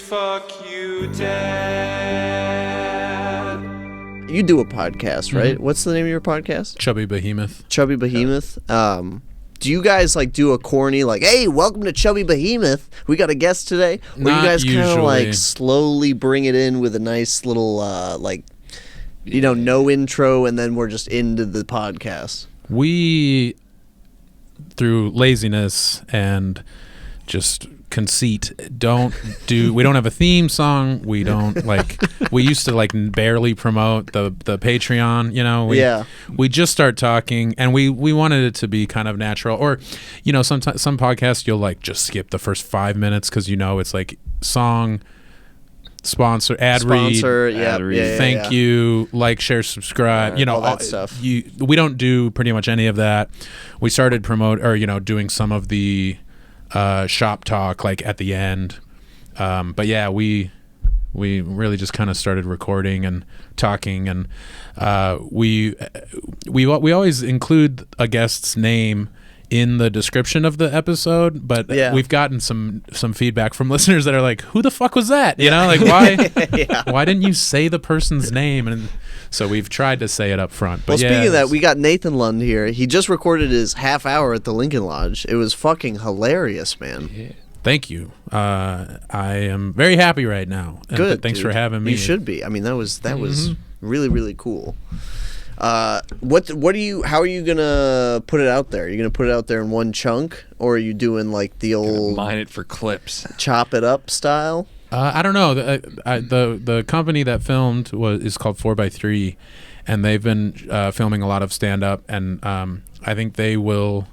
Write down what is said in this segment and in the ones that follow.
Fuck You Dad. You do a podcast, right? Mm-hmm. What's the name of your podcast? Chubby Behemoth. Chubby Behemoth. Do you guys like do a corny like, hey, welcome to Chubby Behemoth, we got a guest today? Or Not you guys kind of usually. like slowly bring it in with a nice little like, you know, no intro, and then we're just into the podcast? We, through laziness and just conceit, we don't have a theme song. We don't we used to like barely promote the Patreon, you know. We just start talking, and we wanted it to be kind of natural. Or, you know, sometimes some podcasts you'll like just skip the first 5 minutes because you know it's like song, sponsor, ad read, thank you, like, share, subscribe, you know, all that stuff. We don't do pretty much any of that. We started doing some of the shop talk like at the end, but yeah, we really just kind of started recording and talking, and we always include a guest's name in the description of the episode, but we've gotten some feedback from listeners that are like, who the fuck was that, you know, like, why didn't you say the person's name? And so we've tried to say it up front. But speaking of that, we got Nathan Lund here. He just recorded his half hour at the Lincoln Lodge. It was fucking hilarious, man. Yeah. Thank you. I am very happy right now. And good. Thanks dude. For having me. You should be. I mean, that was really, really cool. How are you gonna put it out there? Are you gonna put it out there in one chunk, or are you doing like the old mine it for clips, chop it up style? I don't know. The company that filmed is called 4x3, and they've been filming a lot of stand up, and I think they will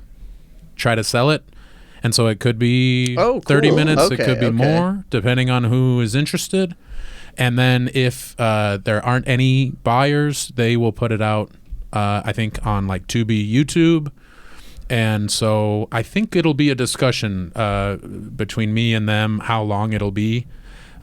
try to sell it. And so it could be 30 minutes. Okay, it could be more, depending on who is interested. And then if there aren't any buyers, they will put it out, I think, on like Tubi, YouTube. And so I think it'll be a discussion between me and them how long it'll be.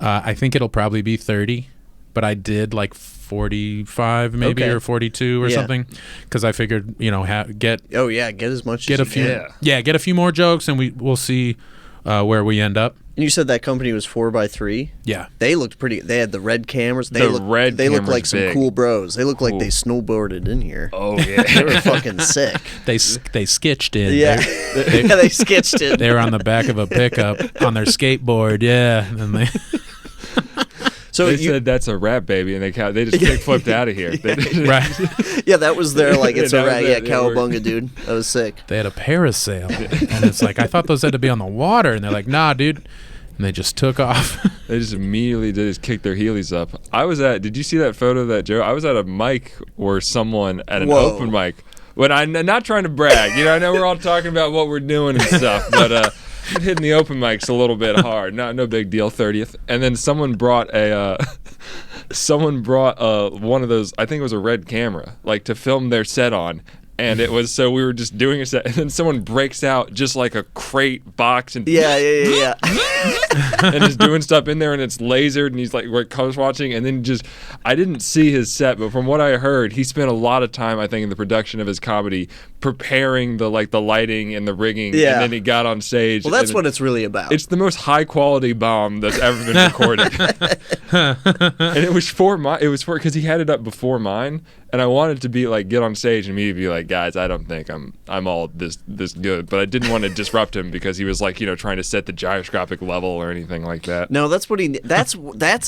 I think it'll probably be 30, but I did like 45 maybe or 42 or something, because I figured, you know, get as much get as a few can. Get a few more jokes, and we'll see where we end up. And you said that company was 4x3? Yeah. They looked pretty. They had the red cameras. They looked like some cool bros. They looked like they snowboarded in here. Oh, yeah. They were fucking sick. They sketched in. Yeah. They sketched in. They were on the back of a pickup on their skateboard. Yeah. And they So they said that's a rap, baby, and they just kick flipped out of here. Right. Yeah, that was their like, it's a rap. Yeah, cowabunga, dude. That was sick. They had a parasail, and it's like, I thought those had to be on the water, and they're like, nah, dude. And they just took off. They just immediately kicked their heelys up. Did you see that photo of that Joe? I was at a mic or someone at an open mic. When I'm not trying to brag, you know, I know we're all talking about what we're doing and stuff, but hitting the open mics a little bit hard. No big deal. 30th, and then someone brought one of those. I think it was a red camera, like to film their set on. And it was, so we were just doing a set, and then someone breaks out just like a crate box and yeah. and is doing stuff in there, and it's lasered, and he's like, we're coast watching, and then I didn't see his set, but from what I heard, he spent a lot of time, I think, in the production of his comedy preparing the lighting and the rigging, and then he got on stage. Well, that's what it's really about. It's the most high quality bomb that's ever been recorded. And it was because he had it up before mine, and I wanted to be like, get on stage and me be like, guys, I don't think I'm all this good, but I didn't want to disrupt him because he was like, you know, trying to set the gyroscopic level or anything like that. No, that's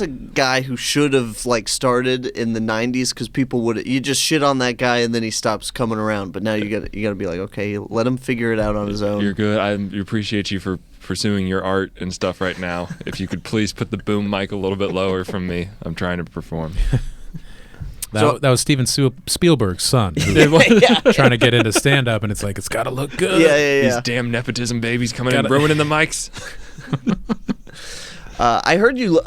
a guy who should have like started in the 90s, because you just shit on that guy and then he stops coming around. But now you got to be like, okay, let him figure it out on his own. You're good. I appreciate you for pursuing your art and stuff right now. If you could please put the boom mic a little bit lower from me, I'm trying to perform. That was Steven Spielberg's son, trying to get into stand-up, and it's like, it's got to look good. Yeah. These damn nepotism babies coming in ruining the mics. I heard you,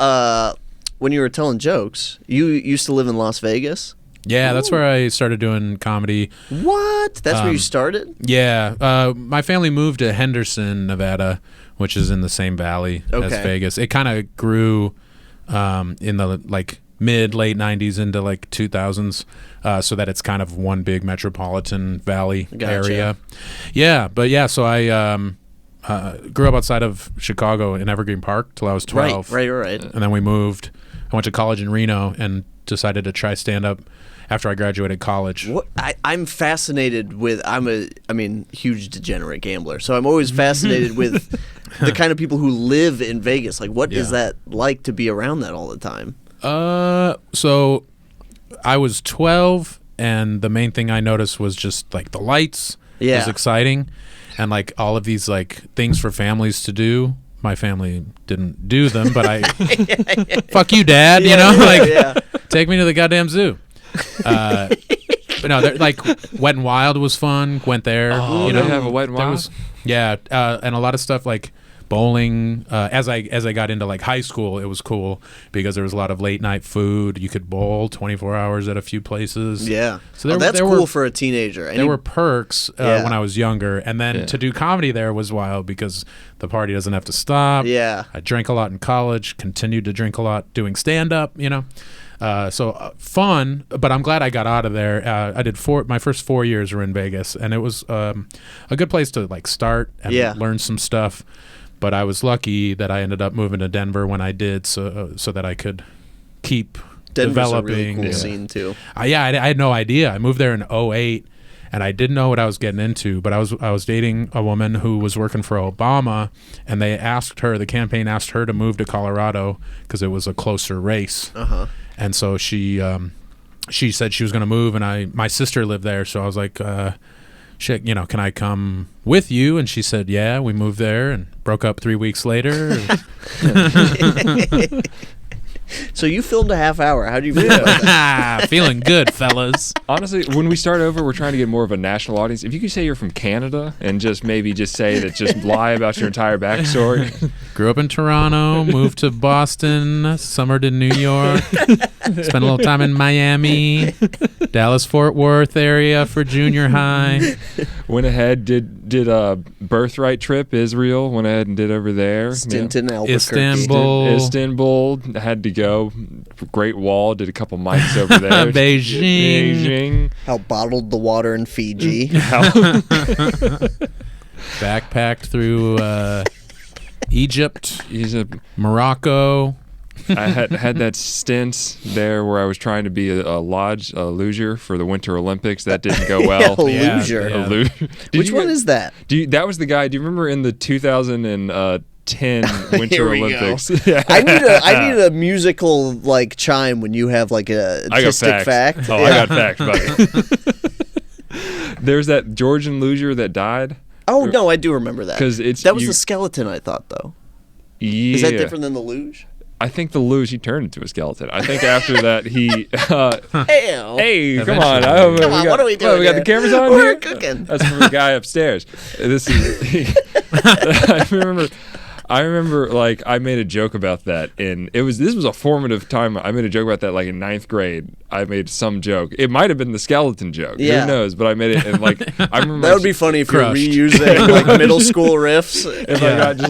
when you were telling jokes, you used to live in Las Vegas? Yeah, that's where I started doing comedy. What? That's where you started? Yeah. My family moved to Henderson, Nevada, which is in the same valley as Vegas. It kind of grew in the mid-late 90s into like 2000s, so that it's kind of one big metropolitan valley area. Yeah, but yeah, so I grew up outside of Chicago in Evergreen Park till I was 12. Right. And then we moved. I went to college in Reno and decided to try stand-up after I graduated college. I'm fascinated with. Huge degenerate gambler, so I'm always fascinated with the kind of people who live in Vegas. Like, what is that like to be around that all the time? So I was 12, and the main thing I noticed was just like the lights. Yeah. It was exciting, and like all of these like things for families to do. My family didn't do them, but I fuck you, Dad. Take me to the goddamn zoo. But no, like Wet and Wild was fun. Went there. They have a Wet and Wild. And a lot of stuff like bowling. As I got into like high school, it was cool because there was a lot of late night food. You could bowl 24 hours at a few places. Yeah, so that's cool for a teenager. There were perks when I was younger, and then to do comedy there was wild because the party doesn't have to stop. Yeah, I drank a lot in college. Continued to drink a lot doing stand up. So fun, but I'm glad I got out of there. I did my first 4 years were in Vegas, and it was a good place to like start and learn some stuff. But I was lucky that I ended up moving to Denver when I did, so that I could keep developing. Denver's a really cool scene too. I had no idea. I moved there in 2008, and I didn't know what I was getting into. But I was dating a woman who was working for Obama, and the campaign asked her to move to Colorado because it was a closer race. And so she said she was going to move, and my sister lived there, so I was like, shit, can I come with you? And she said, yeah. We moved there and broke up 3 weeks later. So you filmed a half hour. How do you feel about that? Feeling good, fellas. Honestly, when we start over, we're trying to get more of a national audience. If you could say you're from Canada and just lie about your entire backstory. Grew up in Toronto, moved to Boston, summered in New York, spent a little time in Miami, Dallas-Fort Worth area for junior high. Went ahead, did a birthright trip, Israel, went ahead and did over there. Stint in Albuquerque. Istanbul. Had to go. Great Wall, did a couple mics over there. Beijing. How bottled the water in Fiji. Backpacked through Egypt, Morocco. I had that stint there where I was trying to be a luger for the Winter Olympics. That didn't go well. Luger. Which one is that? That was the guy. Do you remember in the 2010 Winter Olympics? Yeah. I need a musical like chime when you have like a artistic fact. I got facts, buddy. There's that Georgian luger that died. Oh no, I do remember that. That was the skeleton, I thought, though. Yeah. Is that different than the luge? I think the luge, he turned into a skeleton. I think after that he. Hey, come on! What are we doing? We got the cameras on. We're cooking. That's from the guy upstairs. This is. I remember, like, I made a joke about that, and this was a formative time. I made a joke about that, like, in 9th grade. I made some joke. It might have been the skeleton joke. Yeah. Who knows? But I made it, and, like, I remember. That would be funny if you're reusing, like, middle school riffs. If I got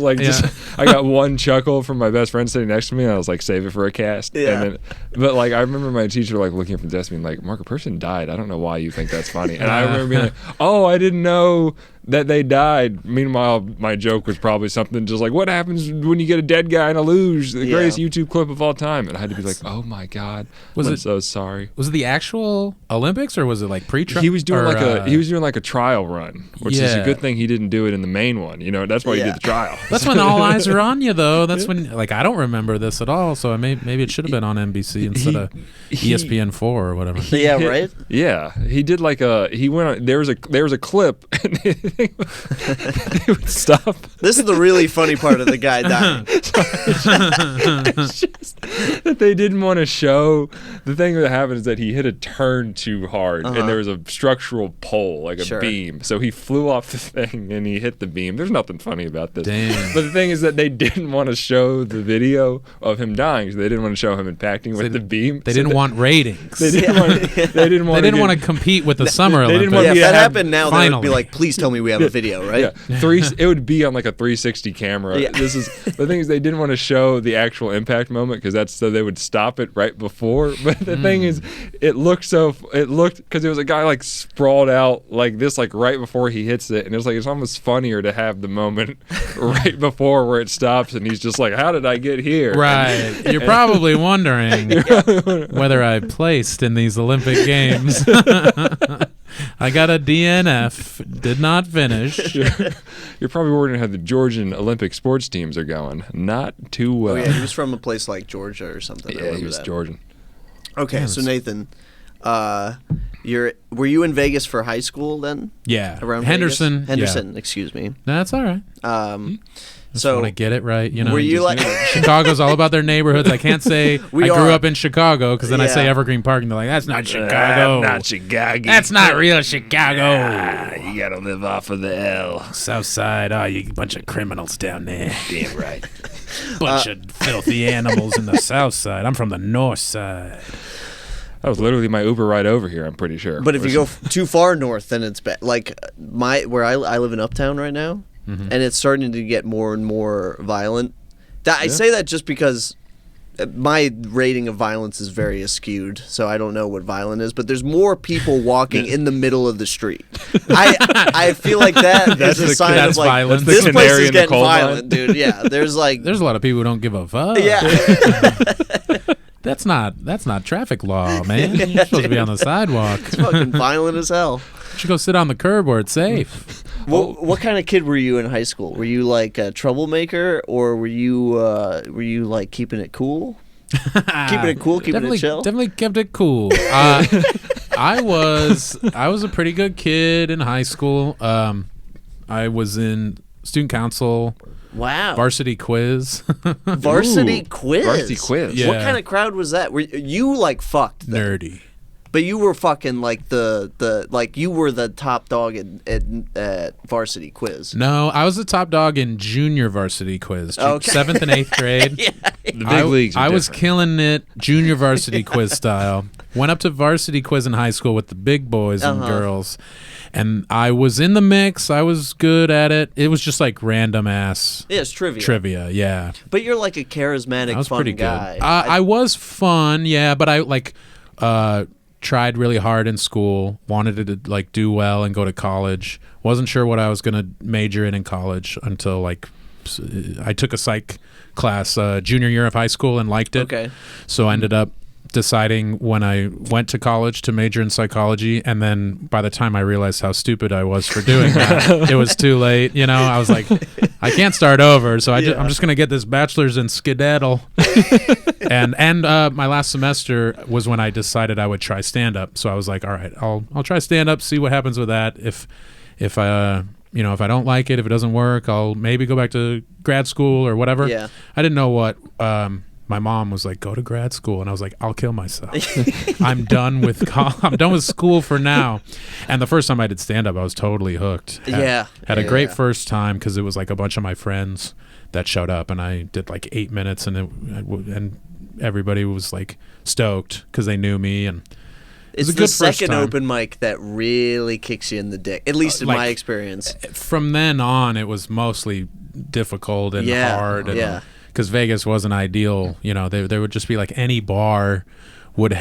I got one chuckle from my best friend sitting next to me, and I was like, save it for a cast. Yeah. But, like, I remember my teacher, like, looking up from the desk being like, Mark, a person died. I don't know why you think that's funny. And I remember being like, oh, I didn't know that they died. Meanwhile, my joke was probably something just like, what happens when you get a dead guy in a luge? The greatest YouTube clip of all time. And I had to be like, oh my God. I'm so sorry. Was it the actual Olympics or was it like pre-trial? He was doing like a trial run, which is a good thing he didn't do it in the main one. That's why he did the trial. That's when all eyes are on you, though. That's when, like, I don't remember this at all. So maybe it should have been on NBC instead of ESPN4 or whatever. Yeah, right. Yeah, he did he went on. There was a clip. And they would stop. This is the really funny part of the guy dying. It's just that they didn't want to show. The thing that happened is that he hit a turn too hard, and there was a structural pole, like a beam. So he flew off the thing, and he hit the beam. There's nothing funny about this. Damn. But the thing is that they didn't want to show the video of him dying, so they didn't want to show him impacting with the beam. They didn't want ratings. They didn't want to compete with the Summer Olympics. If that happened now, they would be like, please tell me we have a video, right? Yeah, it would be on like a 360 camera. Yeah. The thing is, they didn't want to show the actual impact moment because those so they would stop it right before. But the thing is, it looked because it was a guy like sprawled out like this, like right before he hits it, and it's almost funnier to have the moment right before where it stops, and he's just like, "How did I get here?" Right. You're probably wondering whether I placed in these Olympic Games. I got a DNF, did not finish. You're probably wondering how the Georgian Olympic sports teams are going. Not too well. Oh yeah, he was from a place like Georgia or something. I Yeah, remember he was that. Georgian. Okay, so Nathan, were you in Vegas for high school then? Yeah. Around Henderson. Vegas? Henderson, excuse me. That's all right. Just want to get it right, you know. Were you like Chicago's all about their neighborhoods. I can't say I grew up in Chicago because then I say Yeah. Evergreen Park and they're like, that's not Chicago. Not Chicago. That's not real Chicago. You gotta live off of the L. South Side, oh, you bunch of criminals down there. Damn right. Bunch of filthy animals in the South Side. I'm from the North Side. That was literally my Uber ride over here, I'm pretty sure. But if you go too far north, then it's bad. Like where I live in Uptown right now, and it's starting to get more and more violent. I say that just because my rating of violence is very askewed, so I don't know what violent is. But there's more people walking in the middle of the street. I feel like that's a sign that's of like violence. this The place canary is in the getting coal mine. violent, dude. Yeah, there's a lot of people who don't give a fuck. yeah. That's not traffic law, man. You're supposed to be on the sidewalk. It's fucking violent as hell. You should go sit on the curb where it's safe. What kind of kid were you in high school? Were you like a troublemaker, or were you like keeping it cool? Keeping it cool, keeping it chill? Definitely kept it cool. I was a pretty good kid in high school. I was in student council. Wow. Varsity quiz. Varsity quiz. Varsity quiz. Yeah. What kind of crowd was that? Were you like fucked then? Nerdy. But you were fucking like the like you were the top dog at varsity quiz. No, I was the top dog in junior varsity quiz. Okay. 7th and 8th grade. The big leagues are I was different. killing it junior varsity quiz style. Went up to varsity quiz in high school with the big boys and girls. And I was in the mix. I was good at it. It was just like random ass Yeah, it's trivia. trivia. Yeah. But you're like a charismatic, I was fun pretty guy. good. I was fun, yeah, but I like tried really hard in school, wanted to like do well and go to college. Wasn't sure what I was going to major in college until like I took a psych class junior year of high school and liked it. Okay. So I ended up deciding when I went to college to major in psychology, and then by the time I realized how stupid I was for doing that, it was too late. You know, I was like, I can't start over, so I'm just gonna get this bachelor's in skedaddle. and my last semester was when I decided I would try stand up. So I was like, all right, I'll try stand up, see what happens with that. If I if I don't like it, if it doesn't work, I'll maybe go back to grad school or whatever. Yeah. I didn't know what. My mom was like, "Go to grad school," and I was like, "I'll kill myself. I'm done with I'm done with school for now." And the first time I did stand up, I was totally hooked. Had a great first time because it was like a bunch of my friends that showed up, and I did like 8 minutes, and everybody was like stoked because they knew me, and it was It's a the good first second time. open mic that really kicks you in the dick, at least in like- my experience. From then on, it was mostly difficult and hard. Yeah. Because Vegas wasn't ideal. You know, there would just be like any bar would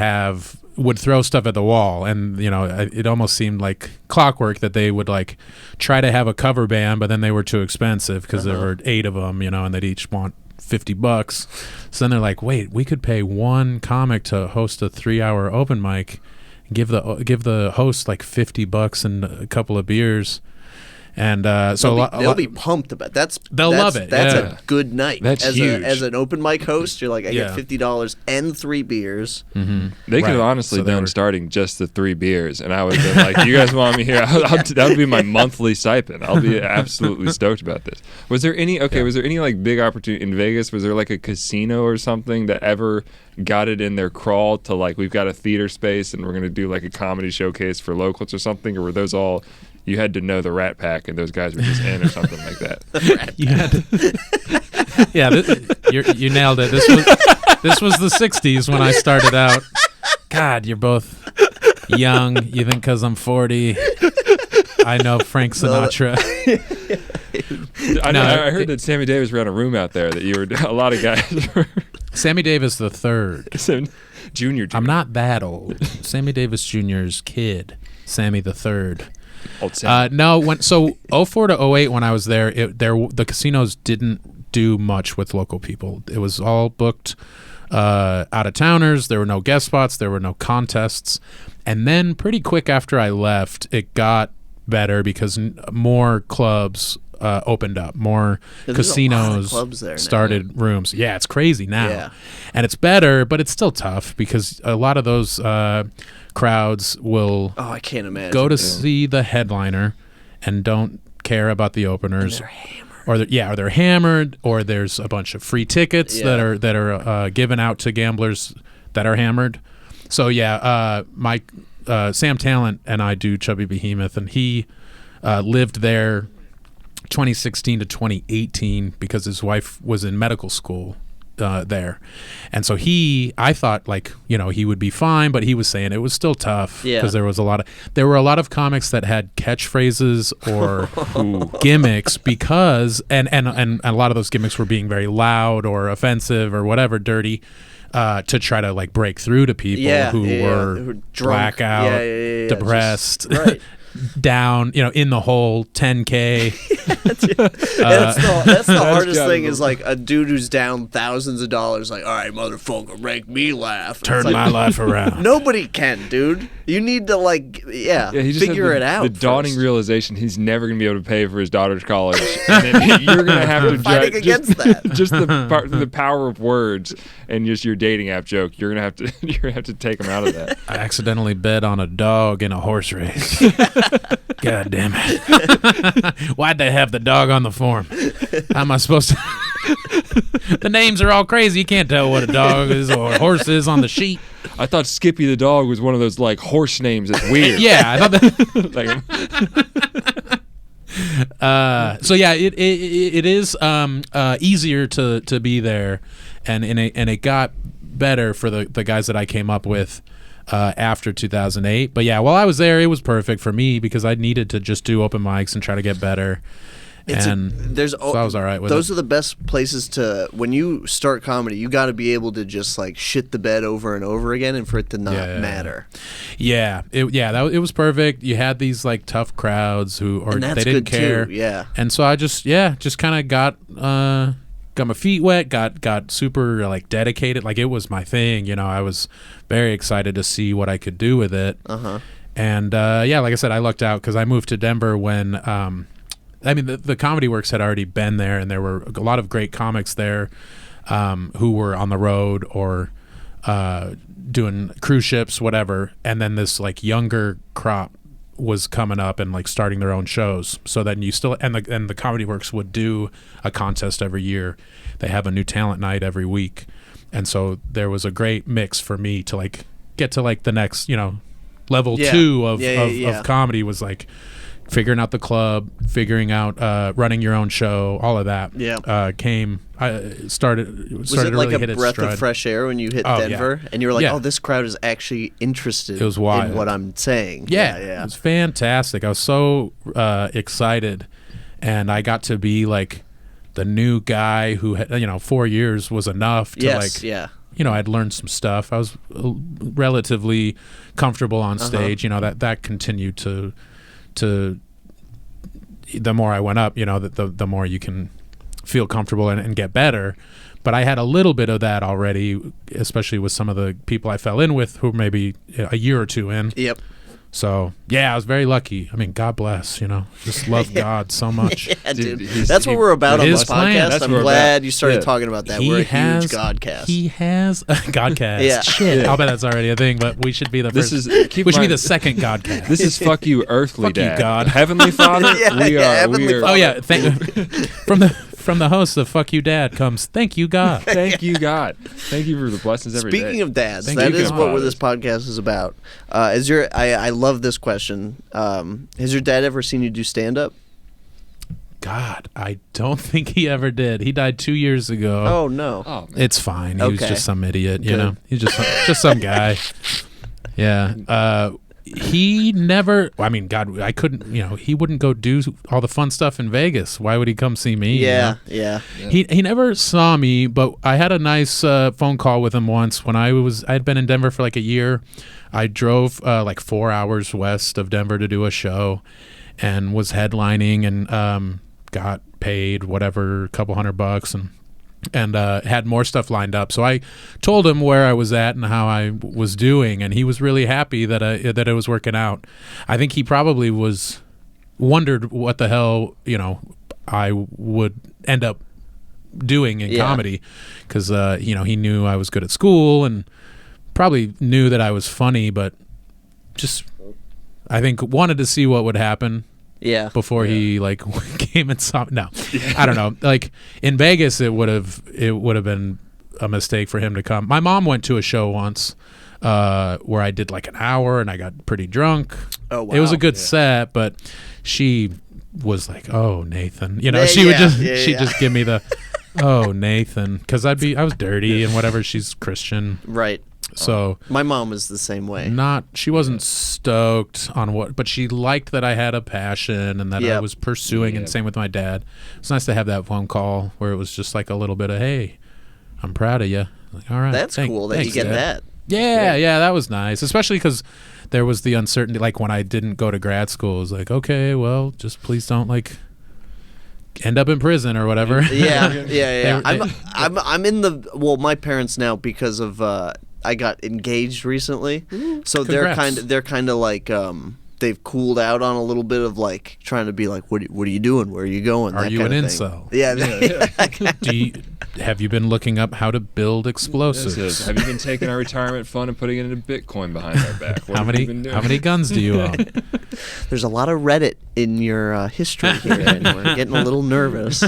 throw stuff at the wall, and you know, it almost seemed like clockwork that they would like try to have a cover band, but then they were too expensive because there were 8 of them, you know, and they'd each want $50. So then they're like, wait, we could pay one comic to host a 3-hour open mic, give the host like $50 and a couple of beers. And They'll be pumped about They'll love it. That's Yeah. a good night. That's huge. As an open mic host, you're like, I Yeah. get $50 and 3 beers. Mm-hmm. They could have honestly done starting just the 3 beers, and I would have been like, "You guys want me here? That would be my monthly stipend. I'll be absolutely stoked about this." Was there any like big opportunity in Vegas? Was there like a casino or something that ever got it in their crawl to like, we've got a theater space and we're gonna do like a comedy showcase for locals or something, or were those all? You had to know the Rat Pack, and those guys were just in, or something like that. You nailed it. This was the '60s when I started out. God, you're both young. You think because I'm 40, I know Frank Sinatra. I heard that Sammy Davis ran a room out there. That you were a lot of guys. Sammy Davis the third. Junior. I'm not that old. Sammy Davis Jr.'s kid, Sammy the third. Old Sammy. No, 04 to 08 when I was there, the casinos didn't do much with local people. It was all booked out of towners. There were no guest spots. There were no contests. And then pretty quick after I left, it got better because more clubs opened up. More casinos clubs there started rooms. Yeah, it's crazy now. Yeah. And it's better, but it's still tough because a lot of those crowds will I can't imagine. go to see the headliner and don't care about the openers. They're hammered. Or they're hammered, or there's a bunch of free tickets that are given out to gamblers that are hammered. So my Sam Talent and I do Chubby Behemoth, and he lived there 2016 to 2018 because his wife was in medical school there, and so I thought he would be fine, but he was saying it was still tough because there were a lot of comics that had catchphrases or gimmicks because and a lot of those gimmicks were being very loud or offensive or whatever, dirty. To try to break through to people who were blackout, depressed, right. down, in the hole, 10K. That's the hardest thing is a dude who's down thousands of dollars. All right, motherfucker, make me laugh. Turn my life around. Nobody can, dude. You need to he just figure it out. The dawning realization he's never going to be able to pay for his daughter's college, and then you're going to have to fighting against that. Just the power of words and just your dating app joke. You're going to have to take him out of that. I accidentally bet on a dog in a horse race. God damn it! Why'd they have the dog on the form? How am I supposed to? The names are all crazy. You can't tell what a dog is or a horse is on the sheet. I thought Skippy the dog was one of those horse names. It's weird. Yeah, I thought that. So yeah, it is easier to be there, and it got better for the guys that I came up with after 2008. But yeah, while I was there, it was perfect for me because I needed to just do open mics and try to get better. So I was all right with those it. are the best places to, when you start comedy, you got to be able to just shit the bed over and over again and for it to not matter. Yeah, it was perfect. You had these tough crowds they didn't care. Too, yeah. And so I just kind of got my feet wet, got super dedicated. It was my thing. I was very excited to see what I could do with it. And like I said, I lucked out because I moved to Denver when the Comedy Works had already been there, and there were a lot of great comics there who were on the road or doing cruise ships, whatever. And then this younger crop was coming up and starting their own shows. So then you still and the Comedy Works would do a contest every year. They have a new talent night every week, and so there was a great mix for me to get to the next level 2 of comedy was figuring out the club, figuring out running your own show, all of that. Started was it really a breath of fresh air when you hit Denver and you were oh, this crowd is actually interested in what I'm saying. It was fantastic. I was so excited, and I got to be the new guy who had 4 years was enough to I'd learned some stuff. I was relatively comfortable on stage. That continued to the more I went up, the more you can feel comfortable and get better. But I had a little bit of that already, especially with some of the people I fell in with who maybe a year or two in. Yep. So, I was very lucky. I mean, God bless, just love God so much. Yeah, dude. That's what we're about on this podcast. I'm glad you started talking about that. We're a huge Godcast. He has a Godcast. Yeah. Shit. I'll bet that's already a thing, but we should be the first. We should be the second Godcast. This is fuck you, earthly fuck dad. You, God. Heavenly Father? We are. Oh, yeah. From the host of Fuck You Dad comes, thank you, God. Thank you, God. Thank you for the blessings every day. Speaking of dads, that is what this podcast is about. I love this question. Has your dad ever seen you do stand-up? God, I don't think he ever did. He died 2 years ago. Oh, no. Oh, it's fine. He was just some idiot, He's just some guy. Yeah. he never. I mean, God, I couldn't. He wouldn't go do all the fun stuff in Vegas. Why would he come see me? Yeah. He never saw me, but I had a nice phone call with him once when I'd been in Denver for like a year. I drove like 4 hours west of Denver to do a show, and was headlining and got paid whatever, a couple $100 and had more stuff lined up. So I told him where I was at and how I was doing, and he was really happy that it was working out. I think he probably wondered what the hell I would end up doing in comedy, because he knew I was good at school and probably knew that I was funny, but just I think wanted to see what would happen. Yeah. Before he like came and saw. No, I don't know. Like in Vegas, it would have been a mistake for him to come. My mom went to a show once where I did like an hour and I got pretty drunk. Oh wow! It was a good set, but she was like, "Oh, Nathan," she would just give me the, "Oh, Nathan," because I was dirty and whatever. She's Christian, right? So my mom was the same way. She wasn't stoked on but she liked that I had a passion and that I was pursuing, and same with my dad. It's nice to have that phone call where it was just like a little bit of, "Hey, I'm proud of you." Like, all right, that's cool that you get Dad. that. Yeah, that was nice, especially because there was the uncertainty. Like when I didn't go to grad school, it was like, okay, well, just please don't like end up in prison or whatever. Yeah. I'm in my parents now, because of I got engaged recently. So Congrats. they're kind of like they've cooled out on a little bit of like trying to be like, what are you doing? Where are you going? Are that you kind an of thing. incel? Yeah. Have you been looking up how to build explosives? Have you been taking our retirement fund and putting it into Bitcoin behind our back? How many guns do you own? There's a lot of Reddit in your history here, and we're getting a little nervous.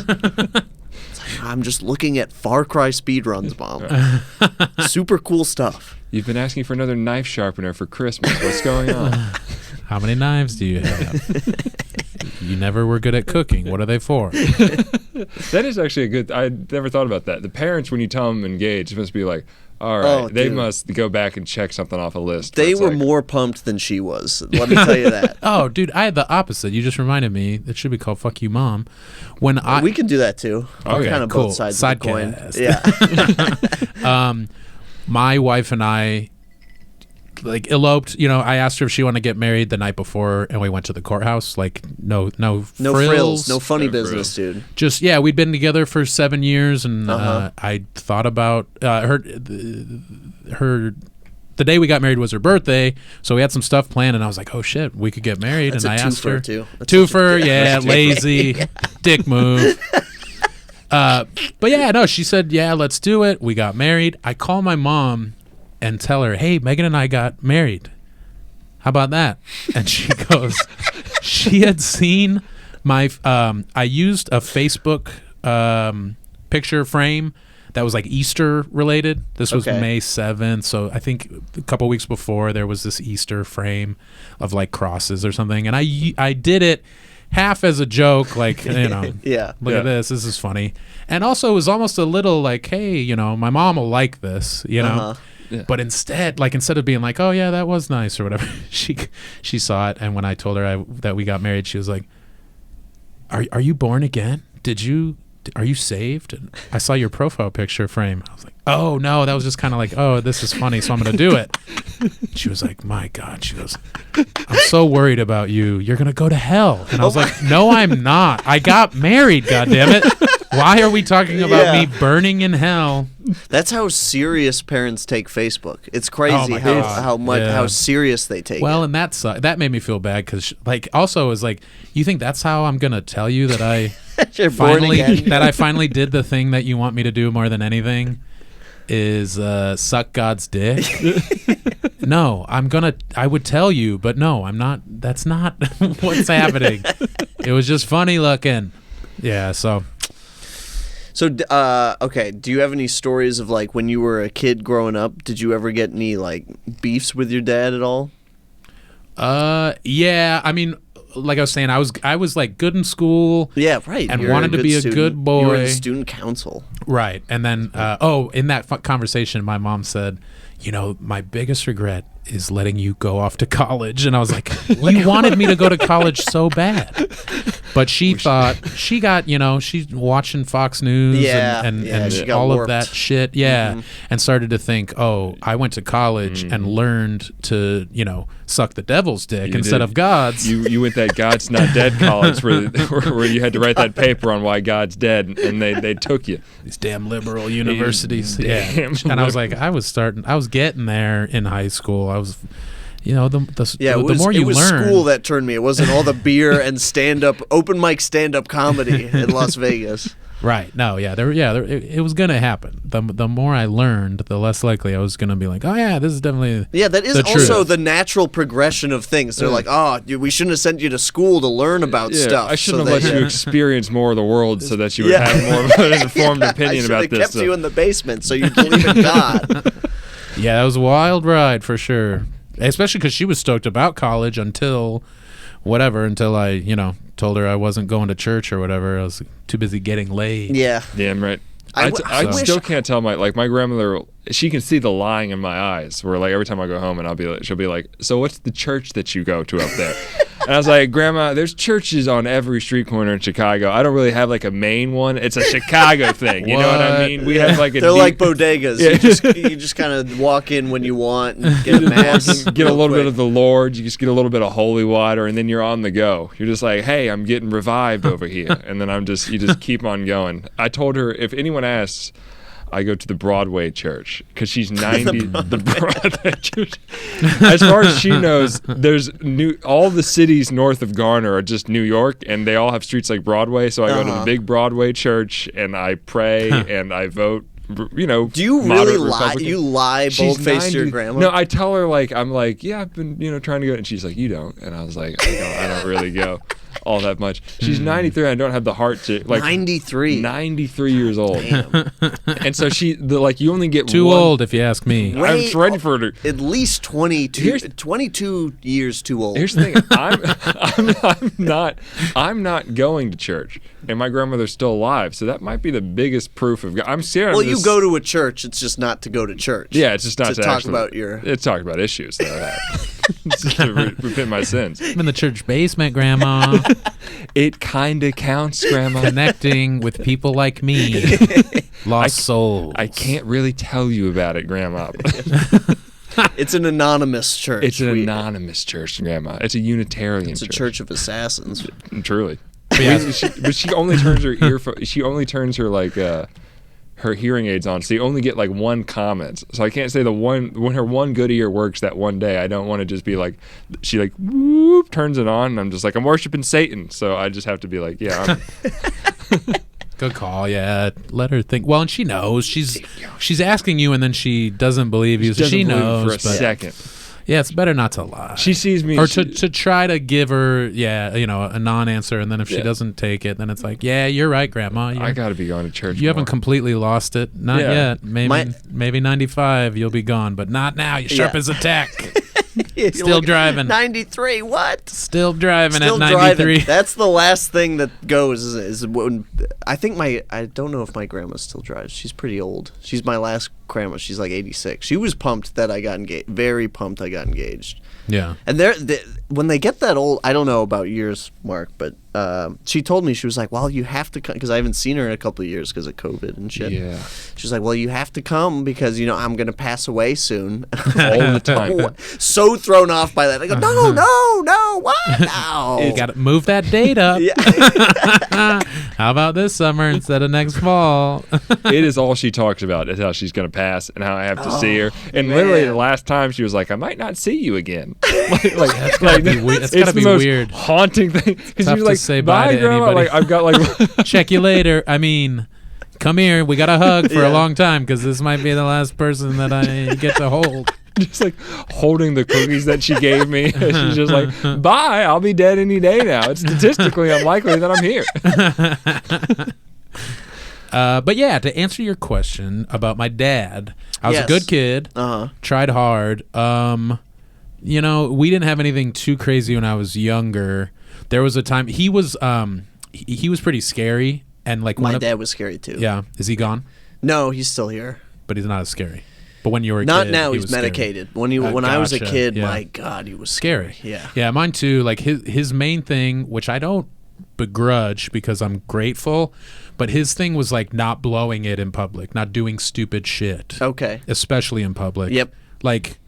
I'm just looking at Far Cry speedruns, Mom. Super cool stuff. You've been asking for another knife sharpener for Christmas. What's going on? How many knives do you have? You never were good at cooking. What are they for? That is actually a good... I never thought about that. The parents, when you tell them engaged, must be like, all right, they must go back and check something off a list. They were more pumped than she was. Let me tell you that. Oh, dude, I had the opposite. You just reminded me. It should be called "Fuck You, Mom." We can do that too. Okay, kind of cool. both sides of the coin. Yeah. My wife and I like eloped. I asked her if she wanted to get married the night before, and we went to the courthouse. Like no frills, no funny business, dude. Just we'd been together for 7 years, and I thought about her. The day we got married was her birthday, so we had some stuff planned, and I was like, "Oh shit, we could get married." That's and I asked her, twofer, lazy, dick move. But yeah, no, she said, "Yeah, let's do it." We got married. I call my mom and tell her, "Hey, Megan and I got married. How about that?" And she goes, she had seen my, I used a Facebook picture frame that was like Easter related. This was May 7th. So I think a couple weeks before there was this Easter frame of like crosses or something. And I did it half as a joke, like, look at this. This is funny. And also it was almost a little like, hey, my mom will like this, Yeah. But instead of being like, "Oh yeah, that was nice" or whatever, she saw it, and when I told her that we got married, she was like, "Are you born again? Are you saved?" And I saw your profile picture frame. I was like, "Oh no, that was just kind of like, oh, this is funny, so I'm gonna do it." She was like, "My God," she goes, "I'm so worried about you. You're gonna go to hell." And I was like, "No, I'm not. I got married. God damn it. Why are we talking about me burning in hell?" That's how serious parents take Facebook. It's crazy how serious they take it. Well, and that made me feel bad because, like, also it was like, you think that's how I'm gonna tell you that I finally did the thing that you want me to do more than anything is suck God's dick? No, I would tell you, but no, I'm not. That's not what's happening. It was just funny looking. Yeah, so. So, do you have any stories of, like, when you were a kid growing up, did you ever get any, like, beefs with your dad at all? Yeah, I mean, like I was saying, I was like good in school. Yeah, right. And wanted to be a good boy. You were in student council. Right. And then, in that conversation, my mom said, "My biggest regret is letting you go off to college. And I was like, you wanted me to go to college so bad. But she thought she got, she's watching Fox News and she got all warped. of that shit. Yeah. And started to think, oh, I went to college and learned to, suck the devil's dick instead of God's. You went that God's Not Dead college where you had to write that paper on why God's dead, and they took you. These damn liberal universities. Damn And I was like, I was getting there in high school. I was, the more you it was learn. School that turned me. It wasn't all the beer and open mic stand up comedy in Las Vegas. Right. No, it was going to happen. The more I learned, the less likely I was going to be like, oh, yeah, this is definitely that is also the natural progression of things. They're like, oh, we shouldn't have sent you to school to learn about stuff. I shouldn't have let you experience more of the world so that you would have more of an informed opinion about this. I should have kept you in the basement so you'd believe in God. Yeah, that was a wild ride for sure. Especially because she was stoked about college until I, told her I wasn't going to church or whatever. I was too busy getting laid. Yeah. Damn right. I still can't tell my grandmother. She can see the lying in my eyes. Where every time I go home and she'll be like, "So what's the church that you go to up there?" And I was like, "Grandma, there's churches on every street corner in Chicago. I don't really have a main one. It's a Chicago thing. You know what I mean? We have they're like bodegas. Yeah. You just kind of walk in when you want and get a mass, get a little bit of the Lord. You just get a little bit of holy water, and then you're on the go. You're just like, hey, I'm getting revived over here, and then you just keep on going. I told her if anyone asks, I go to the Broadway church because she's 90. the Broadway church. As far as she knows, all the cities north of Garner are just New York, and they all have streets like Broadway. So I go to the big Broadway church, and I pray and I vote. Do you really lie? You lie bold-faced to your grandma? No, I tell her I'm like, yeah, I've been trying to go, and she's like, you don't, and I was like, I don't really go all that much. She's 93. I don't have the heart to 93 years old. Damn. And so you only get too old if you ask me. I'm ready for her. At least 22 years too old. Here's the thing. I'm not going to church, and my grandmother's still alive, so that might be the biggest proof of God. I'm serious. Well, you go to a church. It's just not to go to church. Yeah, it's just not to talk about your. It's talk about issues that I have. Just to repent my sins. I'm in the church basement, Grandma. It kind of counts, Grandma. Connecting with people like me, lost souls. I can't really tell you about it, Grandma. It's an anonymous church. It's an anonymous church, Grandma. It's a Unitarian church. It's a church of assassins. Truly. But she only turns her her hearing aids on, so you only get one comment. So I can't say when her one good ear works that one day. I don't want to just be she whoop turns it on, and I'm just I'm worshiping Satan. So I just have to be yeah. Good call. Yeah, let her think. Well, and she knows she's asking you, and then she doesn't believe you. So she knows for a second. Yeah, it's better not to lie. She sees me, or to try to give her, a non-answer, and then if she doesn't take it, then it's yeah, you're right, Grandma. I got to be going to church. You haven't completely lost it, not yet. Maybe 95, you'll be gone, but not now. You're sharp as a tack. Still driving. 93. What? Still driving at 93. Driving. That's the last thing that goes. Is when I don't know if my grandma still drives. She's pretty old. She's my last grandma. She's 86. She was pumped that I got engaged. Very pumped I got engaged. Yeah. And when they get that old, I don't know about yours, Mark, but she told me, she was like, well, you have to come, because I haven't seen her in a couple of years because of COVID and shit. Yeah. She was like, well, you have to come because, I'm going to pass away soon. All the time. So thrown off by that. I go, no, what? No. You got to move that date up. How about this summer instead of next fall? It is all she talks about is how she's going to pass and how I have to see her. And literally the last time she was like, I might not see you again. That's gotta be weird. That's gotta be weird. Haunting thing. Because Tough to say bye to Grandma. anybody. I've got check you later. I mean, come here. We got to hug for a long time because this might be the last person that I get to hold. Just holding the cookies that she gave me. She's just bye. I'll be dead any day now. It's statistically unlikely that I'm here. But yeah, to answer your question about my dad, I was a good kid. Tried hard. We didn't have anything too crazy when I was younger. There was a time he was pretty scary, and my dad was scary too. Yeah, is he gone? No, he's still here. But he's not as scary. But when you were a Not kid, now. he He's was scary. medicated. When I was a Gotcha, kid, yeah. my God, he was Scary. Yeah. Yeah, mine too. Like his main thing, which I don't begrudge because I'm grateful, but his thing was like not blowing it in public, not doing stupid shit. Okay. Especially in public. Yep. Like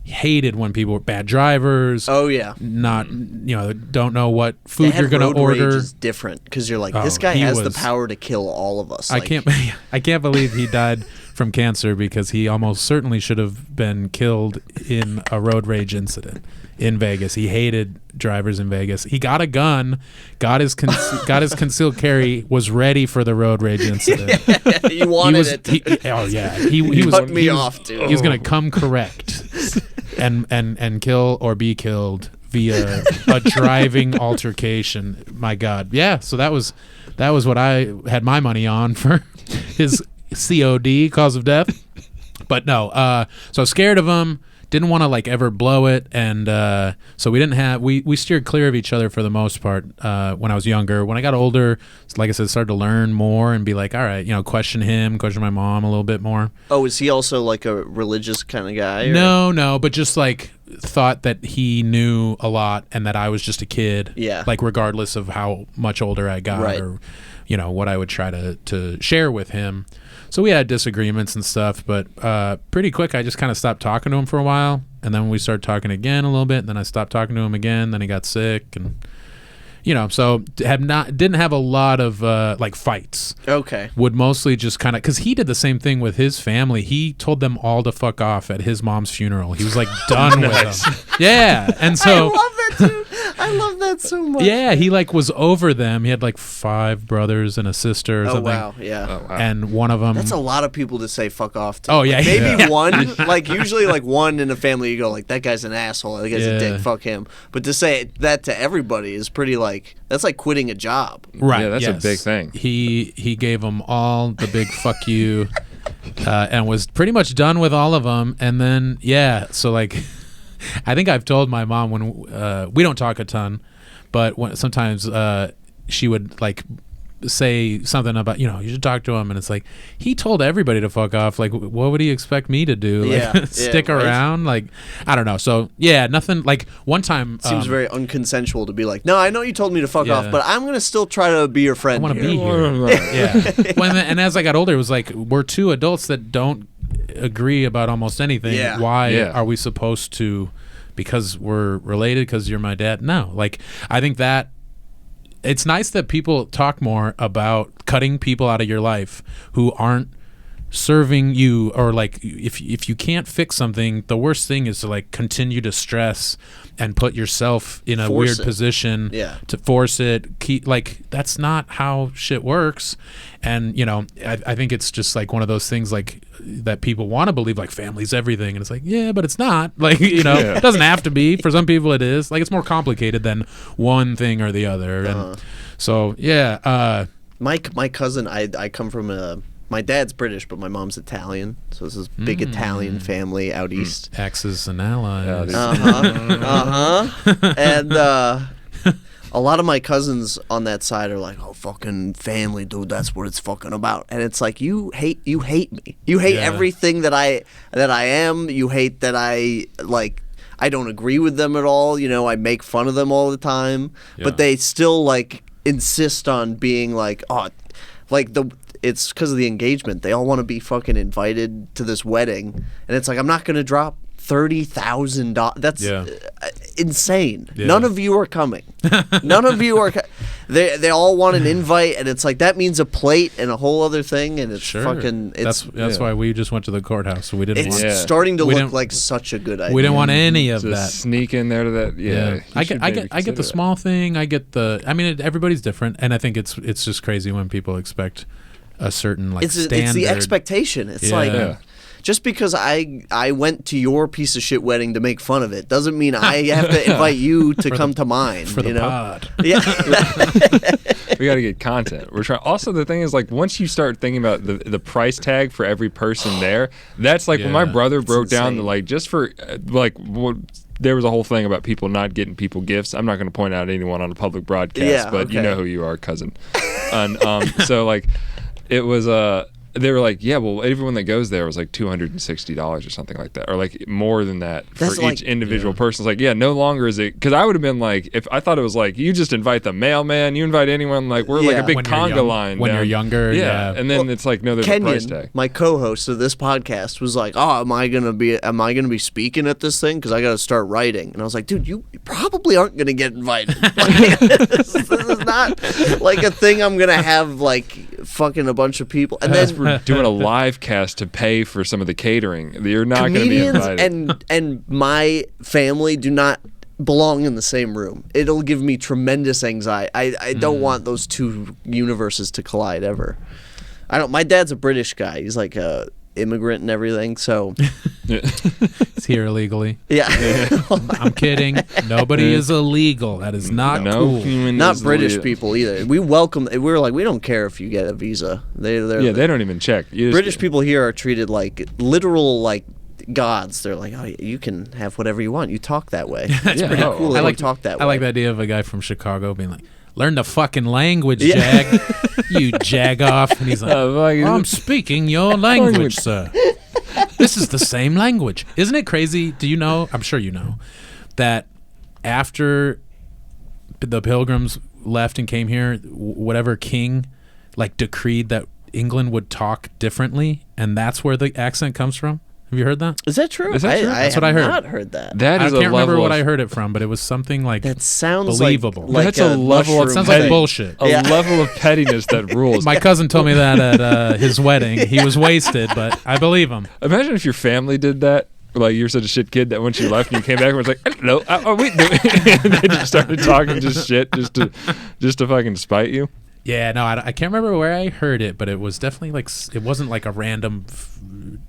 hated when people were bad drivers. Oh yeah. Not don't know what food That you're gonna road order. rage is different because you're like, this Oh, guy he has the was- power to kill all of us. I Like, can't believe he died from cancer because he almost certainly should have been killed in a road rage incident in Vegas. He hated drivers in Vegas. He got a gun, got his concealed carry, was ready for the road rage incident. You wanted it. Oh yeah, he was cut me he was- off, dude. He was gonna come correct and kill or be killed via a driving altercation. My God, yeah. So that was what I had my money on for his COD, cause of death. But no, so I was scared of him. Didn't want to like ever blow it, and so we didn't have we steered clear of each other for the most part when I was younger. When I got older, like I said, started to learn more and be like, all right, question him, question my mom a little bit more. Oh, is he also like a religious kind of guy? Or? No, but just like thought that he knew a lot and that I was just a kid. Yeah. Like regardless of how much older I got, Right. or what I would try to share with him. So we had disagreements and stuff, but pretty quick I just kind of stopped talking to him for a while, and then we started talking again a little bit, and then I stopped talking to him again, then he got sick, and so didn't have a lot of like fights. Okay. Would mostly just kind of, because he did the same thing with his family. He told them all to fuck off at his mom's funeral. He was like done with them. Yeah, and so I love that, dude. I love that so much. yeah, he like was over them. He had like 5 brothers and a sister or Oh something. wow. Yeah. Oh, wow. And one of them. That's a lot of people to say fuck off to. Oh, yeah, Like, maybe yeah. one. Like usually, like one in a family, you go like, that guy's an asshole. That guy's a Yeah. dick. Fuck him. But to say that to everybody is pretty like that's like quitting a job. Right. Yeah, that's a yes. big thing. He gave them all the big fuck you, and was pretty much done with all of them. And then so like, I think I've told my mom when we don't talk a ton, but when sometimes she would like say something about you should talk to him, and it's like he told everybody to fuck off. Like, what would he expect me to do? Like, Yeah, stick yeah, right. around? Like, I don't know. So yeah, nothing. Like one time Seems very unconsensual to be like, no, I know you told me to fuck Yeah. off, but I'm gonna still try to be your friend. I want to here. be here. Yeah. And as I got older, it was like we're 2 adults that don't agree about almost anything. Yeah. Why Yeah. are we supposed to? Because we're related? Because you're my dad? No. Like, I think that it's nice that people talk more about cutting people out of your life who aren't serving you, or like if you can't fix something, the worst thing is to like continue to stress and put yourself in a Force weird it. position Yeah. to force it. Keep like that's not how shit works. And I think it's just like one of those things like that people want to believe like family's everything, and it's like yeah, but it's not. Like Yeah. it doesn't have to be. For some people it is. Like it's more complicated than one thing or the other. And so yeah. My cousin, I come from my dad's British, but my mom's Italian, so this is big Italian family out east. Axis and allies. And a lot of my cousins on that side are like, "Oh, fucking family, dude. That's what it's fucking about." And it's like you hate me. You hate Yeah. everything that I am. You hate that I don't agree with them at all. I make fun of them all the time, Yeah. but they still like insist on being like, oh, like it's because of the engagement. They all want to be fucking invited to this wedding, and it's like I'm not gonna drop $30,000. That's insane. Yeah. None of you are coming. None of you are. They all want an invite, and it's like that means a plate and a whole other thing, and it's fucking. It's That's why we just went to the courthouse. So we didn't. it's Want, starting to We look didn't- like such a good idea. we didn't want any of Just that. sneak in there to that. Yeah, you I should get maybe I get the consider small thing. I get the. I mean, everybody's different, and I think it's just crazy when people expect a certain like standard. It's the expectation. It's Yeah. like. Yeah. Just because I went to your piece of shit wedding to make fun of it doesn't mean I have to invite you to come to mine. for the pod. Yeah. We got to get content. We're trying. Also, the thing is, like, once you start thinking about the price tag for every person there, that's like when my Yeah. brother broke down insane. the like just for there was a whole thing about people not getting people gifts. I'm not going to point out anyone on a public broadcast, Yeah, but you okay. know who you are, cousin. And so like, it was they were like, yeah, well, everyone that goes there was like $260 or something like that, or like more than that That's for like- each individual person. It's like, yeah, no longer is it, because I would have been like, if I thought it was like, you just invite the mailman, you invite anyone, like we're like Yeah. a big When you're conga young- line when down. you're younger, yeah. and then it's like, no, there's a price Kenyon, tag. my co-host of this podcast, was like, "Oh, am I gonna be speaking at this thing? Because I got to start writing." And I was like, "Dude, you probably aren't gonna get invited. Like, this is not like a thing I'm gonna have like fucking a bunch of people." And As then we're doing a live cast to pay for some of the catering, you're not going to be comedians invited. and my family do not belong in the same room. It'll give me tremendous anxiety. I don't want those two universes to collide ever. I don't. My dad's a British guy. He's like a immigrant and everything. So It's here illegally. yeah, I'm kidding. Nobody is illegal. That is not no cool. human not is British illegal. people either. We welcome. We were like, we don't care if you get a visa. They're Yeah, they don't even check. You just- British people here are treated like literal like gods. They're like, oh, you can have whatever you want. You talk that way. It's Yeah, pretty oh, cool. I They like talk that way. I like the idea of a guy from Chicago being like, "Learn the fucking language, Yeah. Jag. You jag off." And he's like, "I'm speaking your language, sir. This is the same language." Isn't it crazy? Do you know? I'm sure you know that after the Pilgrims left and came here, whatever king like decreed that England would talk differently, and that's where the accent comes from. Have you heard that? Is that true? Is that true? I That's have what I heard. not heard that. That I is can't a remember level what of, I heard it from, but it was something like That sounds Believable. like That's a level of mushroom sounds like petty. bullshit. a Yeah. level of pettiness that rules. My cousin told me that at his wedding. He was wasted, but I believe him. Imagine if your family did that. Like you're such a shit kid that once you left and you came back and was like, "Hello, how are we doing?" And they just started talking just shit just to fucking spite you. Yeah, no, I can't remember where I heard it, but it was definitely like it wasn't like a random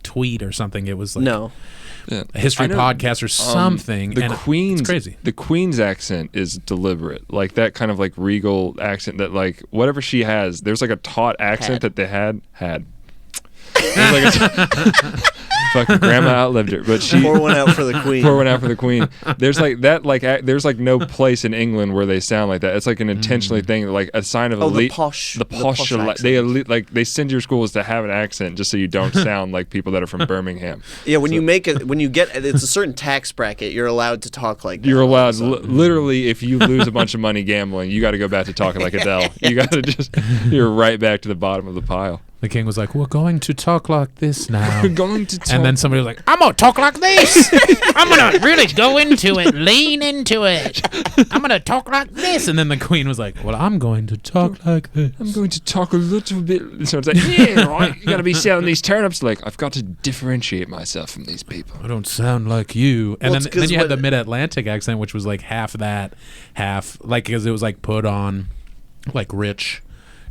tweet or something. It was like No. Yeah. a history I know, podcast or something. The and Queen's it's crazy. The Queen's accent is deliberate, like that kind of like regal accent that like whatever she has. There's like a taut accent that they had. There's like a fucking grandma outlived her, but she Pour one out for the queen. pour one out for the Queen. There's like that, like there's like no place in England where they sound like that. It's like an intentionally thing, like a sign of Oh, the elite. posh Like, they send your schools to have an accent just so you don't sound like people that are from Birmingham. Yeah, when you make it, when you get, it's a certain tax bracket. You're allowed to talk like that. You're allowed, So- literally, if you lose a bunch of money gambling, you got to go back to talking like Adele. You got to you're right back to the bottom of the pile. The king was like, "We're going to talk like this now." We're going to talk. And then somebody was like, "I'm gonna talk like this. I'm gonna really go into it, lean into it. I'm gonna talk like this." And then the queen was like, "Well, I'm going to talk like this." I'm going to talk a little bit. So it's like, yeah, right. You got to be selling these turnips. Like, I've got to differentiate myself from these people. I don't sound like you. And Well, it's then 'cause you had what- the mid-Atlantic accent, which was like half that, half like because it was like put on like rich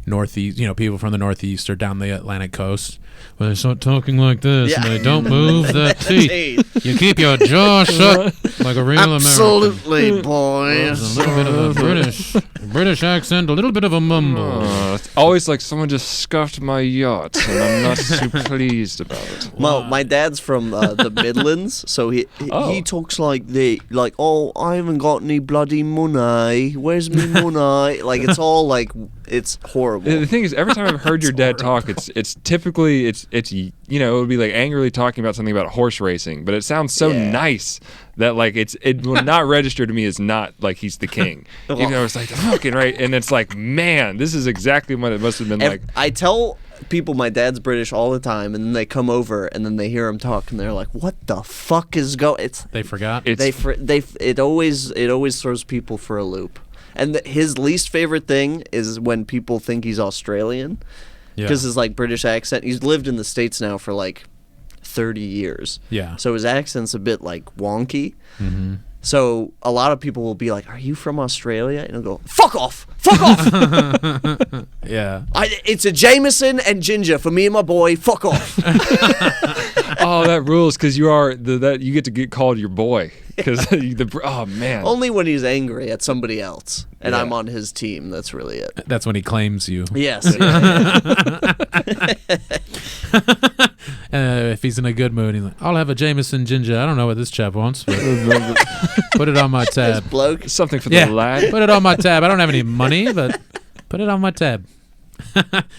Northeast, people from the Northeast or down the Atlantic coast. When they start talking like this and they don't move their teeth, you keep your jaw shut like a real Absolutely, American. boys. A little bit of a British accent, a little bit of a mumble. It's always like someone just scuffed my yacht, and I'm not too pleased about it. Well, my dad's from the Midlands, so he Oh. talks like oh, I haven't got any bloody money. Where's me money? Like it's all like it's horrible. The thing is, every time I've heard your dad talk, it's typically it would be like angrily talking about something about horse racing, but it sounds so Yeah. nice that like it will not register to me as not like he's the king. Even though it's like fucking right, and it's like, man, this is exactly what it must have been like. I tell people my dad's British all the time, and then they come over and then they hear him talk, and they're like, "What the fuck is going?" It's They forgot. it always throws people for a loop. And his least favorite thing is when people think he's Australian, because his like British accent. He's lived in the States now for like 30 years. Yeah. So his accent's a bit like wonky. Mm-hmm. So a lot of people will be like, "Are you from Australia?" And he'll go, "Fuck off, fuck off." Yeah. It's a Jameson and ginger for me and my boy. Fuck off. Oh, that rules because you are that you get to get called your boy because oh man. Only when he's angry at somebody else, and Yeah. I'm on his team. That's really it. That's when he claims you. Yes. Yeah. If he's in a good mood, he's like, "I'll have a Jameson ginger. I don't know what this chap wants, but put it on my tab." Bloke. Something for Yeah, the lad. put it on my tab. I don't have any money, but put it on my tab.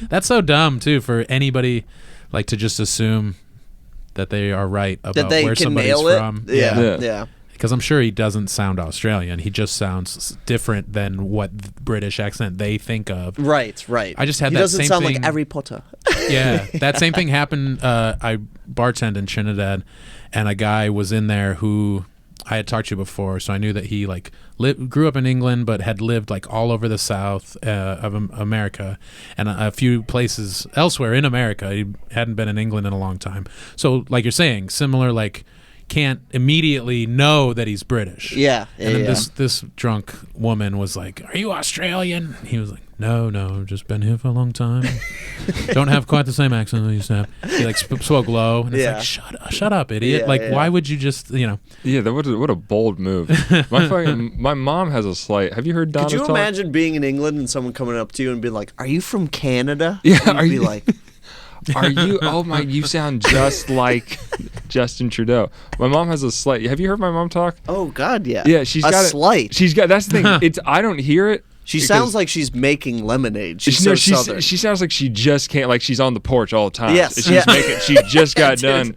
That's so dumb too for anybody like to just assume that they are right about that they where can somebody's nail it. from. Yeah. Because I'm sure he doesn't sound Australian. He just sounds different than what British accent they think of. Right. I just had he that doesn't same sound thing. like Harry Potter. Yeah, that same thing happened. I bartended in Trinidad, and a guy was in there who I had talked to before, so I knew that he like grew up in England, but had lived like all over the south of America and a few places elsewhere in America. He hadn't been in England in a long time. So, like you're saying, similar like. Can't immediately know that he's British. Yeah. And then this drunk woman was like, "Are you Australian?" He was like, No, just been here for a long time. Don't have quite the same accent I used to have. He like spoke low, and it's like, shut up, idiot! Why would you just, Yeah, what a bold move. My mom has a slight. Have you heard Donna Could you talk? imagine being in England and someone coming up to you and be like, "Are you from Canada?" Yeah, and you'd be like. Are you? Oh my! You sound just like Justin Trudeau. My mom has a slight. Have you heard my mom talk? Oh God, yeah. Yeah, she's got a slight. She's got. That's the thing. I don't hear it. She sounds like she's making lemonade. She's so southern. She sounds like she just can't. Like she's on the porch all the time. Yes, She just got done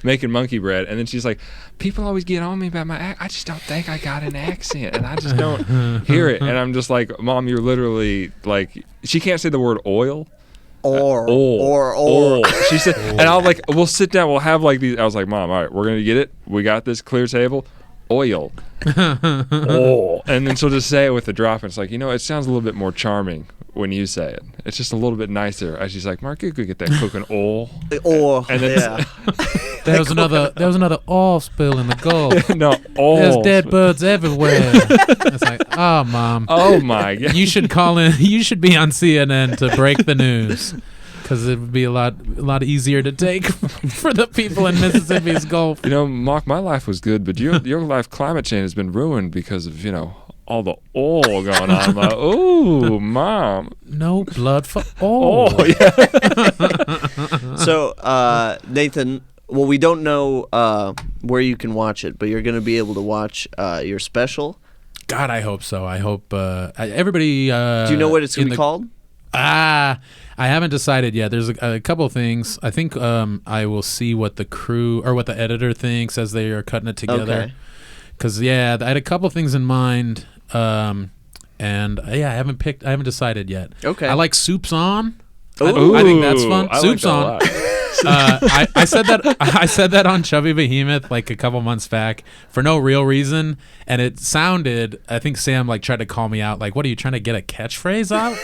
making monkey bread, and then she's like, "People always get on me about my accent. I just don't think I got an accent, and I just don't hear it." And I'm just like, "Mom, you're literally like." She can't say the word oil. Or. She said, and I'll like, we'll sit down, we'll have like these. I was like, Mom, all right, we're gonna get it. We got this clear table. Oil. And then she'll just say it with a drop, and it's like, it sounds a little bit more charming when you say it. It's just a little bit nicer. And she's like, Mark, you could get that cooking oil. And then there was another oil spill in the Gulf. No, oil. There's dead birds everywhere. It's like, oh, Mom. Oh my God. You should call in. You should be on CNN to break the news. Because it would be a lot easier to take for the people in Mississippi's Gulf. Mark, my life was good, but your life, climate change has been ruined because of, all the oil going on. I'm like, ooh, Mom. No blood for oil. Oh, yeah. So, Nathan, well, we don't know where you can watch it, but you're going to be able to watch your special. God, I hope so. I hope everybody... Do you know what it's going to be called? I haven't decided yet. There's a couple of things. I think I will see what the crew or what the editor thinks as they are cutting it together. Because I had a couple of things in mind, and I haven't decided yet. Okay. I like Soups On. Ooh, I think that's fun. I Soups like that On. I said that on Chubby Behemoth like a couple months back for no real reason, and it sounded. I think Sam like tried to call me out, like, "What are you trying to get a catchphrase out?"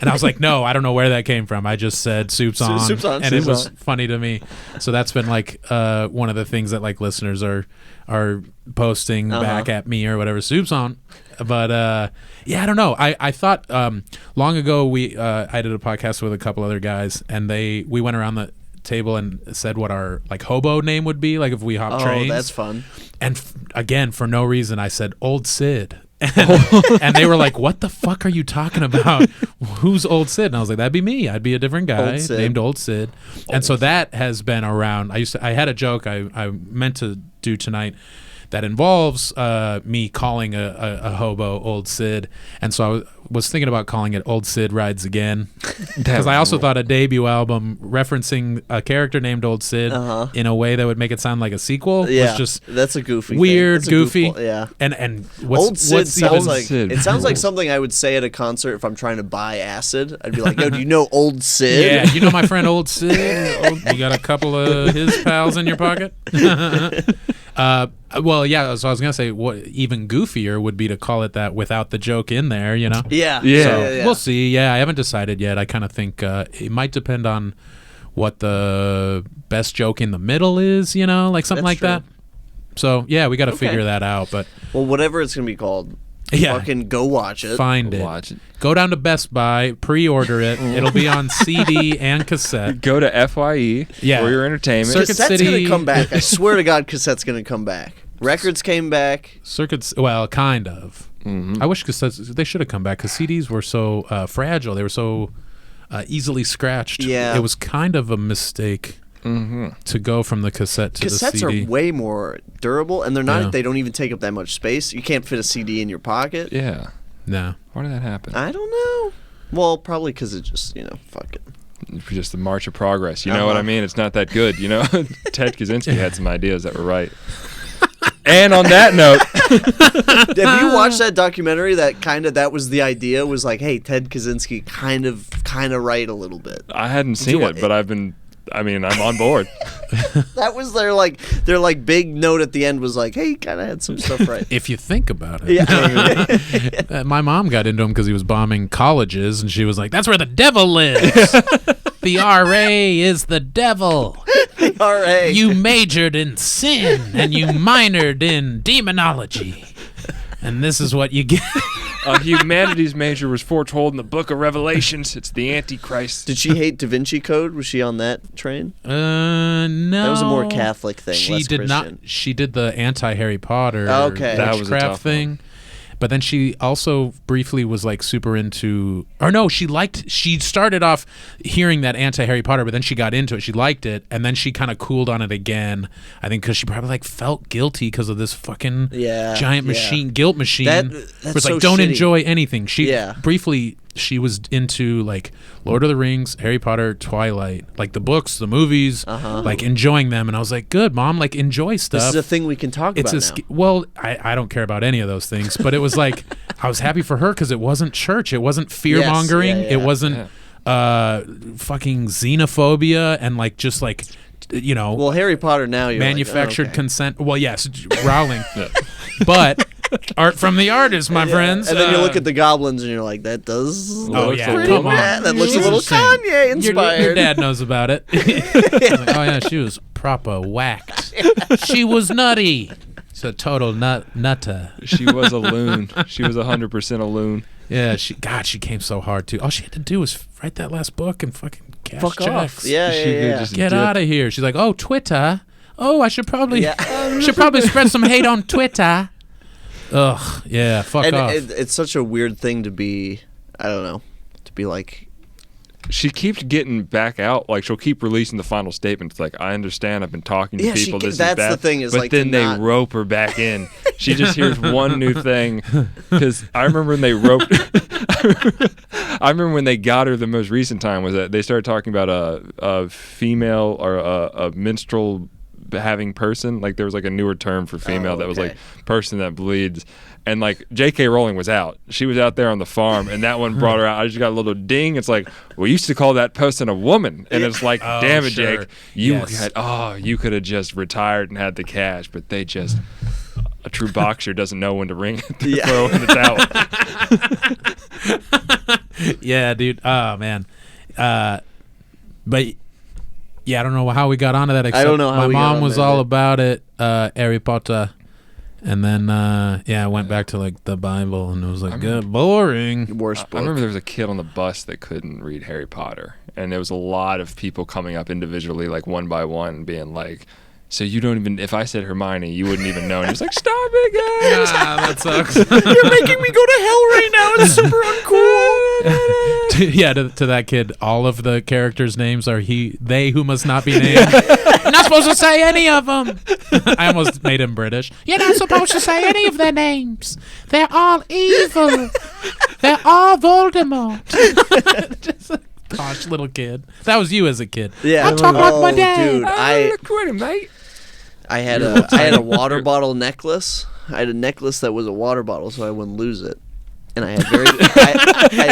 And I was like, "No, I don't know where that came from. I just said Soups On, and it was funny to me." So that's been like one of the things that like listeners are posting back at me or whatever. Soups On. But I don't know. I thought long ago I did a podcast with a couple other guys, and we went around the table and said what our like hobo name would be, like if we hop trains. Oh, that's fun. And again, for no reason, I said Old Sid. And they were like, "What the fuck are you talking about? Who's Old Sid?" And I was like, "That'd be me. I'd be a different guy named Old Sid." And so that has been around. I had a joke I meant to do tonight that involves me calling a hobo Old Sid, and so I was thinking about calling it Old Sid Rides Again, because I also thought a debut album referencing a character named Old Sid in a way that would make it sound like a sequel was just that's a goofy weird, thing. goofy. Yeah. And Old Sid sounds like Sid? It sounds like something I would say at a concert if I'm trying to buy acid. I'd be like, "Yo, do you know Old Sid?" Yeah, you know my friend Old Sid. You got a couple of his pals in your pocket. Well, yeah. So I was gonna say, what even goofier would be to call it that without the joke in there, Yeah. So we'll see. Yeah, I haven't decided yet. I kind of think it might depend on what the best joke in the middle is, like something like that. So yeah, we got to figure that out. But whatever it's gonna be called, fucking go watch it. Find it. Go down to Best Buy, pre-order it. It'll be on CD and cassette. Go to FYE for your entertainment. Circuit Cassette's City. gonna come back. I swear to God, Cassette's gonna come back. Records came back. Well, kind of. Mm-hmm. I wish cassettes, they should have come back because CDs were so fragile. They were so easily scratched. Yeah. It was kind of a mistake to go from the cassette to the CD. Cassettes are way more durable, and they're not. They don't even take up that much space. You can't fit a CD in your pocket. Yeah. No. Why did that happen? I don't know. Well, probably because it just, fucking. Just the march of progress. You know what I mean? It's not that good. Ted Kaczynski had some ideas that were right. And on that note, have you watched that documentary? That was the idea. Was like, hey, Ted Kaczynski kind of right a little bit. I hadn't seen it, but I'm on board. That was their big note at the end was like, hey, he kind of had some stuff right. If you think about it. Yeah. My mom got into him because he was bombing colleges, and she was like, that's where the devil lives. The RA is the devil. The RA. You majored in sin, and you minored in demonology. And this is what you get. A humanities major was foretold in the book of Revelations. It's the Antichrist. Did she hate Da Vinci Code? Was she on that train? No. That was a more Catholic thing. She less did Christian. not. She did the anti-Harry Potter That was a tough thing. one. But then she also briefly was like super into, or no, she started off hearing that anti-Harry Potter, but then she got into it. She liked it, and then she kind of cooled on it again. I think because she probably like felt guilty because of this fucking giant machine, guilt machine. That's where it's so like, don't shitty. enjoy anything. Briefly, she was into like Lord of the Rings, Harry Potter, Twilight, like the books, the movies, like enjoying them. And I was like, good, Mom, like enjoy stuff. This is a thing we can talk about now. Well, I don't care about any of those things, but it was like, I was happy for her because it wasn't church. It wasn't fear-mongering. Yes, it wasn't fucking xenophobia and like just like, Well, Harry Potter now, you're manufactured like, okay. consent. Well, yes, Rowling. But art from the artist, my friends. And then you look at the goblins and you're like, that does look pretty come on. bad. That looks a little Kanye inspired. Your dad knows about it. Like, oh yeah, she was proper whacked. She was nutty. She's a total nutter. She was a loon. She was 100% a loon. Yeah, she came so hard too. All she had to do was write that last book and fucking cash Fuck checks. off. Yeah. Just Get dip. out of here. She's like, oh, Twitter. Oh, I should probably spread some hate on Twitter. Ugh, yeah, fuck And off. it's such a weird thing to be, I don't know, to be like, She keeps getting back out. Like, she'll keep releasing the final statement. It's like, I understand. I've been talking to people. This that's is bad. the thing is but like, then they rope her back in. She just hears one new thing. Because I remember when they roped. I remember when they got her the most recent time was that they started talking about a female or a menstrual having person. Like, there was like a newer term for female that was like person that bleeds. And like J.K. Rowling was out. She was out there on the farm, and that one brought her out. I just got a little ding. It's like, we used to call that person a woman, and it's like, damn it, sure. Jake, you could have just retired and had the cash, but they just. A true boxer doesn't know when to ring throw in the towel. Yeah, dude. Oh man. But yeah, I don't know how we got onto that. Except I don't know how my we got mom on was that, all but- about it. Harry Potter. And then, I went back to like the Bible, and it was like, good, boring. worst I book. remember there was a kid on the bus that couldn't read Harry Potter, and there was a lot of people coming up individually, like one by one, being like, so you don't even, if I said Hermione, you wouldn't even know. And he was like, stop it, guys. That sucks. You're making me go to hell right now. It's super uncool. To that kid, all of the characters' names are they who must not be named. You're not supposed to say any of them. I almost made him British. You're not supposed to say any of their names. They're all evil. They're all Voldemort. Just a posh little kid. That was you as a kid. Yeah. I talk like my dad. Dude, Quit it, mate. I had a water bottle necklace. I had a necklace that was a water bottle, so I wouldn't lose it. And I had very.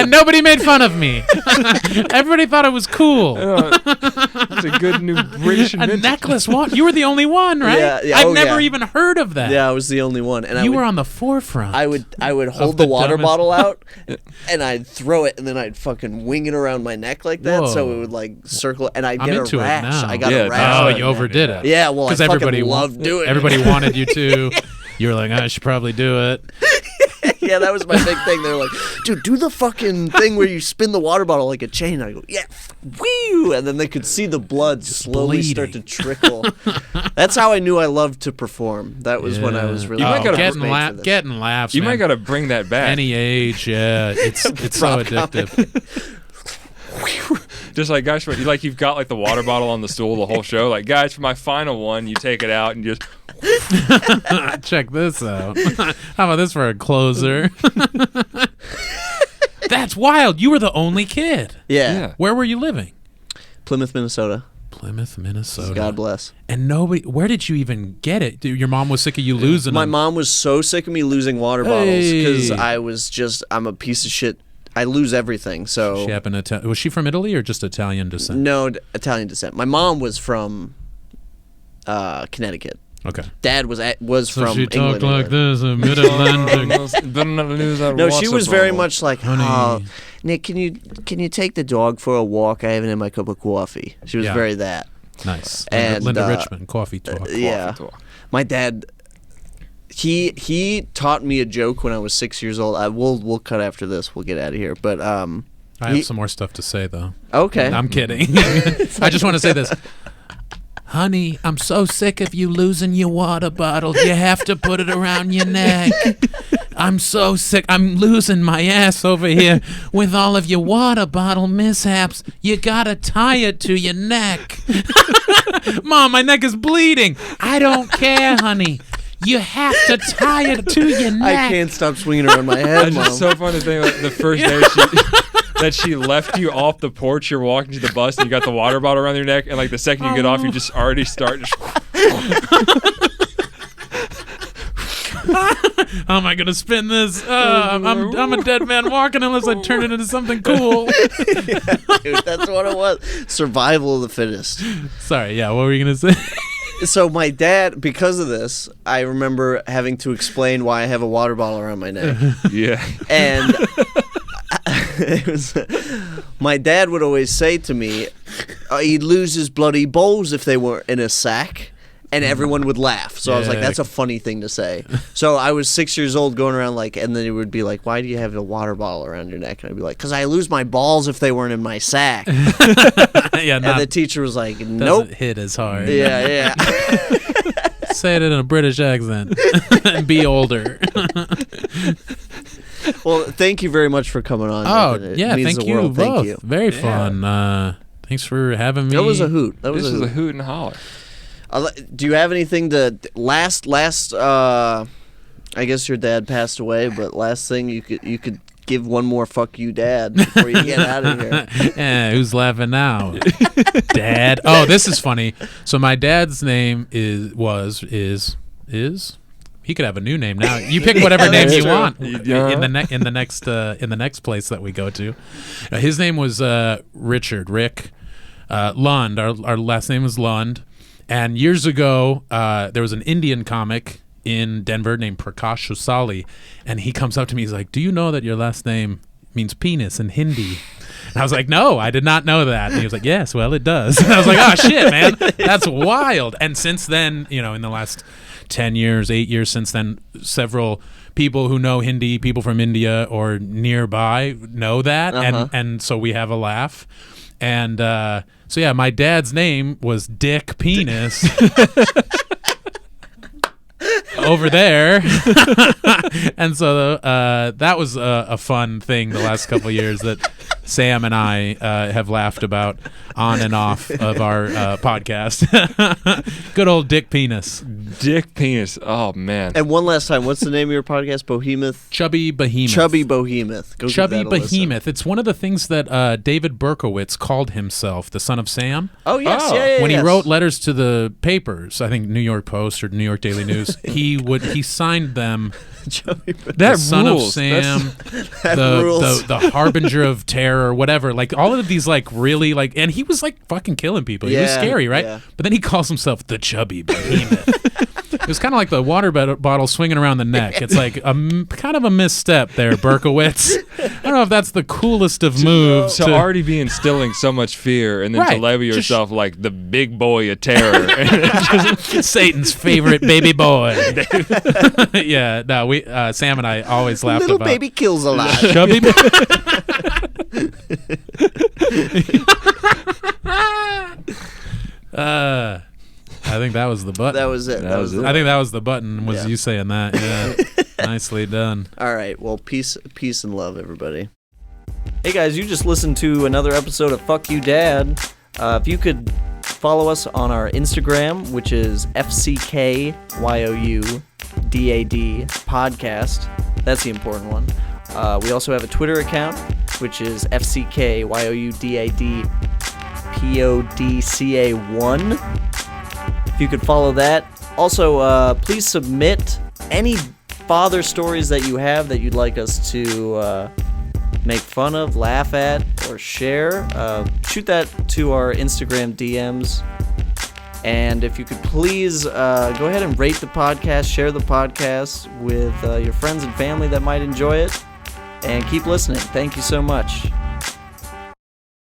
And nobody made fun of me. Everybody thought it was cool. That's a good new British A invention. necklace? What? You were the only one, right? Yeah, I've never even heard of that. Yeah, I was the only one. And You were on the forefront. I would hold the the water dumbest- bottle out, and I'd throw it, and then I'd fucking wing it around my neck like that, so Whoa. it would like circle, and I'd I'm get into a it rash. now. I got Yeah, a rash. Oh, on you it. overdid it. Yeah, well, I Because fucking everybody loved doing it. Everybody wanted you to. You were like, I should probably do it. Yeah, that was my big thing. They were like, dude, do the fucking thing where you spin the water bottle like a chain. I go, yeah, whew, and then they could see the blood slowly start to bleeding. trickle. That's how I knew I loved to perform. That was when I was really You might gotta- made getting, for this. getting laughs. You man. might got to bring that back. Any age, yeah. It's so Prop addictive. Just like, guys, like you've got like the water bottle on the stool the whole show. Like, guys, for my final one, you take it out and just. Check this out. How about this for a closer? That's wild. You were the only kid. Yeah. Where were you living? Plymouth, Minnesota. Plymouth, Minnesota. God bless. And nobody. Where did you even get it? Dude, your mom was sick of you losing My them. mom was so sick of me losing water bottles because I'm a piece of shit. I lose everything. So She happened to was she from Italy or just Italian descent? no Italian descent. My mom was from Connecticut. Okay. Dad was So from she England. talked like this, a mid-Atlantic. No, she was very much like, Honey. oh, Nick, can you take the dog for a walk? I haven't had my cup of coffee. She was Yeah. very that. Nice. And, Linda Richmond, coffee talk. Yeah. My dad, he taught me a joke when I was 6 years old. We'll cut after this. We'll get out of here. But I have some more stuff to say though. Okay. I'm kidding. I just want to say this. Honey, I'm so sick of you losing your water bottle. You have to put it around your neck. I'm so sick. I'm losing my ass over here with all of your water bottle mishaps. You gotta tie it to your neck. Mom, my neck is bleeding. I don't care, honey. You have to tie it to your neck. I can't stop swinging around my head, It's Mom. just so funny to think like the first day that she left you off the porch, you're walking to the bus and you got the water bottle around your neck, and like the second you get off, you just already start. How am I gonna spin this? I'm a dead man walking unless I turn it into something cool. Dude, that's what it was. Survival of the fittest. Sorry, yeah. What were you gonna say? So my dad, because of this, I remember having to explain why I have a water bottle around my neck. Yeah. And my dad would always say to me, he'd lose his bloody bowls if they weren't in a sack. And everyone would laugh. So I was like, Yeah. that's a funny thing to say. So I was 6 years old going around and then it would be like, why do you have a water bottle around your neck? And I'd be like, because I lose my balls if they weren't in my sack. Yeah, And the teacher was like, nope. doesn't hit as hard. Yeah. Say it in a British accent and be older. Well, thank you very much for coming on. Oh, It yeah, means thank the you world. both. Thank you. Very fun. Thanks for having me. That was a hoot. That was This a is hoot. a hoot and holler. Do you have anything to last? I guess your dad passed away, but last thing you could give one more fuck you, Dad, before you get out of here. Who's laughing now? Dad. Oh, this is funny. So my dad's name is. He could have a new name now. You pick whatever name you want in the next place that we go to. His name was Rick Lund. Our last name was Lund. And years ago, there was an Indian comic in Denver named Prakash Usali, and he comes up to me. He's like, "Do you know that your last name means penis in Hindi?" And I was like, "No, I did not know that." And he was like, "Yes, well, it does." And I was like, "Oh shit, man, that's wild." And since then, in the last 10 years, 8 years since then, several people who know Hindi, people from India or nearby, know that, and so we have a laugh. And so yeah, my dad's name was Dick Penis over there. And so that was a fun thing the last couple of years that Sam and I have laughed about on and off of our podcast. Good old Dick Penis. Dick Penis. Oh, man. And one last time, what's the name of your podcast? Behemoth? Chubby Behemoth. Chubby Behemoth. Go give Chubby that a listen. Behemoth. It's one of the things that David Berkowitz called himself, the son of Sam. Oh, yes. Oh. Yeah, When he yes. wrote letters to the papers, I think New York Post or New York Daily News, he signed them Chubby Behemoth. the That son rules. of Sam, That rules. the harbinger of terror, whatever. Like all of these, like really, like, and he was like fucking killing people. He was Yeah, scary, right? yeah. But then he calls himself the Chubby Behemoth. It was kind of like the water bottle swinging around the neck. It's like kind of a misstep there, Berkowitz. I don't know if that's the coolest of moves. To already be instilling so much fear and then Right. to label Just- yourself like the big boy of terror. Satan's favorite baby boy. Yeah, no, we Sam and I always laughed Little about baby kills a lot. Chubby. I think that was the button. That was it. That was it. I think that was the button. Was Yeah. you saying that? Yeah, nicely done. All right. Well, peace and love, everybody. Hey, guys, you just listened to another episode of Fuck You, Dad. If you could follow us on our Instagram, which is FCKYOUDAD podcast. That's the important one. We also have a Twitter account. which is FCKYOUDADPODCA1. If you could follow that. Also, please submit any father stories that you have that you'd like us to make fun of, laugh at, or share. Shoot that to our Instagram DMs. And if you could please go ahead and rate the podcast, share the podcast with your friends and family that might enjoy it, and keep listening. Thank you so much.